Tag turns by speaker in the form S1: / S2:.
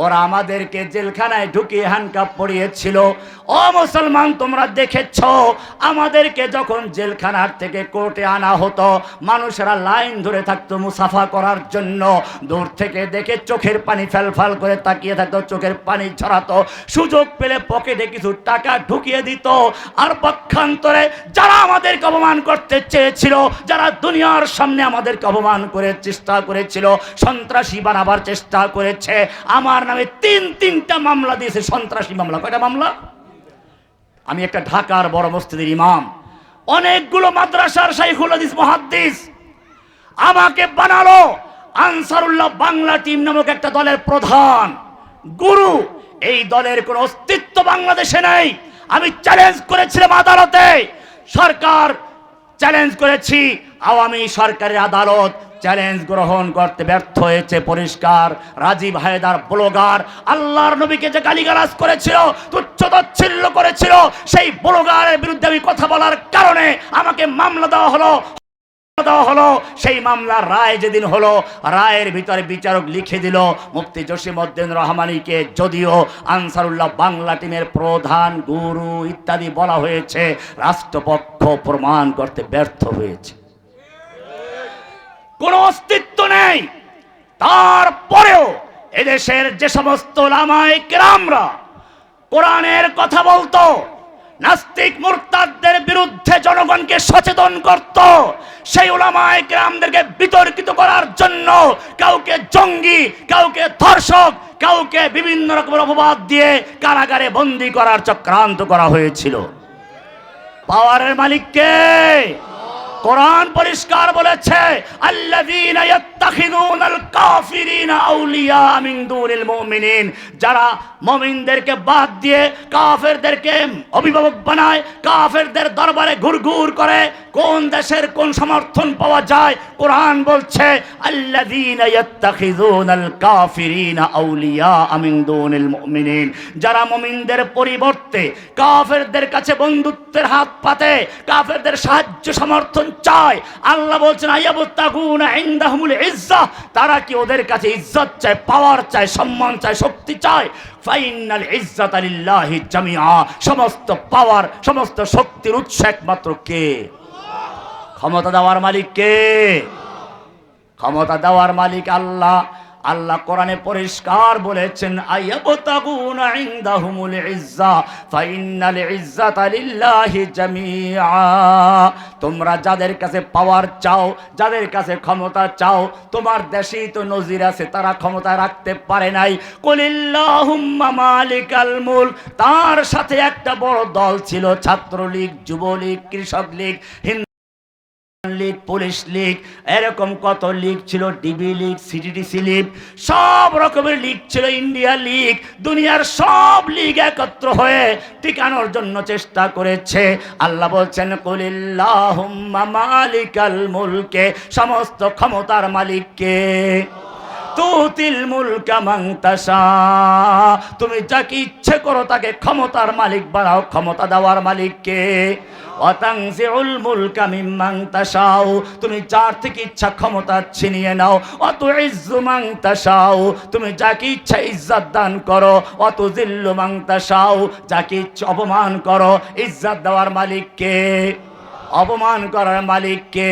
S1: ওরা আমাদেরকে জেলখানায় ঢুকিয়ে হ্যান্ডকাপ পরিয়েছিল। ও মুসলমান, তোমরা দেখেছ আমাদেরকে যখন জেলখানার থেকে কোর্টে আনা হতো, মানুষেরা লাইন ধরে থাকতো মুসাফা করার জন্য। দূর থেকে দেখে চোখের পানি ফেলফাল করে তাকিয়ে থাকতো, চোখের পানি ঝরাতো। সুযোগ পেলে পকেটে কিছু টাকা ঢুকিয়ে দিত। আর পক্ষান্তরে যারা আমাদেরকে অপমান করতে চেয়েছিল, যারা দুনিয়ার সামনে আমাদেরকে অপমান করে চেষ্টা করেছিল, সন্ত্রাসী বানাবার চেষ্টা করেছে, আমার নামে তিনটা মামলা দিয়েছে। সন্ত্রাসী মামলা। কয়টা মামলা? আমি একটা ঢাকার বড় মসজিদের ইমাম, অনেকগুলো মাদ্রাসার শাইখুল হাদিস মুহাদ্দিস আমাকে বানালো আনসারুল্লাহ বাংলা টিম নামক একটা দলের প্রধান, গুরু। এই দলের কোনো অস্তিত্ব বাংলাদেশে নেই। আমি চ্যালেঞ্জ করেছিলাম আদালতে, সরকার চ্যালেঞ্জ করেছি, আওয়ামী সরকারের আদালত চ্যালেঞ্জ গ্রহণ করতে ব্যর্থ হয়েছে। পরিষ্কার। রাজীব হায়দার ব্লগার আল্লাহর নবীকে যে গালিগালাজ করেছিল, তুচ্ছ-তাচ্ছিল্য করেছিল, সেই ব্লগারের বিরুদ্ধে আমি কথা বলার কারণে আমাকে মামলা দেওয়া হলো। সেই মামলার রায় যেদিন হলো, রায়ের ভিতরে বিচারক লিখে দিল মুফতি জসিমউদ্দিন রহমানীকে যদিও আনসারুল্লাহ বাংলা টিমের প্রধান, গুরু ইত্যাদি বলা হয়েছে, রাষ্ট্রপক্ষ প্রমাণ করতে ব্যর্থ হয়েছে। কোনো অস্তিত্ব নেই। তারপরেও এদেশের যে সমস্ত উলামায়ে কেরামরা কোরআনের কথা বলতো, নাস্তিক মুরতাদদের বিরুদ্ধে জনগণকে সচেতন করত, সেই উলামায়ে কেরামদেরকে বিতর্কিত করার জন্য কাউকে জঙ্গি, কাউকে ধর্ষক, কাউকে বিভিন্ন রকমের অপবাদ দিয়ে কারাগারে বন্দী করার চক্রান্ত করা হয়েছিল। পাওয়ারের মালিক কে? কোরআন পরিষ্কার বলেছে, আল্লাযীনা ইয়াত্তাখিযুনাল কাফিরিনা আউলিয়া মিন দুনিল মুমিনিন। যারা মুমিনদেরকে বাদ দিয়ে কাফেরদেরকে অভিভাবক বানায়, কাফেরদের দরবারে ঘুরঘুর করে, কোন দেশের কোন সমর্থন পাওয়া যায়? কোরআন বলছে আল্লাযীনা ইয়াত্তাখিযুনাল কাফিরিনা আউলিয়া মিন দুনিল মুমিনিন। যারা মুমিনদের পরিবর্তে কাফেরদের কাছে বন্ধুত্বের হাত পাতে, কাফেরদের সাহায্য সমর্থন চায়, আল্লাহ বলছেন আয়াবতাগুনা ইনদাহুমুল ইজ্জাহ। তারা কি ওদের কাছে ইজ্জত চায়, পাওয়ার চায়, সম্মান চায়, শক্তি চায়? ফাইনাল ইজ্জাতা লিল্লাহি জামিআ। সমস্ত পাওয়ার, সমস্ত শক্তির উৎস একমাত্র কে? ক্ষমতা দেওয়ার মালিক কে? ক্ষমতা দেওয়ার মালিক আল্লাহ। আল্লাহ কোরআনে পরিষ্কার বলেছেন আয়াবতাগুনা ইনদাহুমুল ইজ্জা ফাইনাল ইজ্জাতা লিল্লাহি জামিআ। তোমরা যাদের কাছে পাওয়ার চাও, যাদের কাছে ক্ষমতা চাও, তোমার দেশেই তো নজির আছে, তারা ক্ষমতা রাখতে পারে নাই। কুলিল্লাহুম্মা মালিকাল মুলক। তার সাথে একটা বড় দল ছিল, ছাত্রলীগ, যুবলীগ, কৃষক লীগ, লীগ, পুলিশ লীগ, এরকম কত লীগ ছিল, ডিবি লীগ, সিটিডিসি লীগ, সব রকমের লীগ ছিল, ইন্ডিয়া লীগ। দুনিয়ার সব লীগ একত্র হয়ে টিকানোর জন্য চেষ্টা করেছে। আল্লাহ বলছেন কুলিল্লাহুম্মা মালিকাল মুলকে। সমস্ত ক্ষমতার মালিক কে? তুতিল মুলকা মান তাশা। তুমি যাকে ইচ্ছে করো তাকে ক্ষমতার মালিক বানাও। ক্ষমতা দেওয়ার মালিক কে? ওয়াতানজিউল মুলকা মিম্মান তাশাউ। তুমি যার থেকে ইচ্ছা ক্ষমতা ছিনিয়ে নাও। ওয়াতুইজ্জু মান তাশাউ। তুমি যাকে ইচ্ছা ইজ্জত দান করো। ওয়াতুযিল্লু মান তাশাউ। যাকে ইচ্ছা অপমান করো। ইজ্জত দেওয়ার মালিক কে? অপমান করার মালিক কে?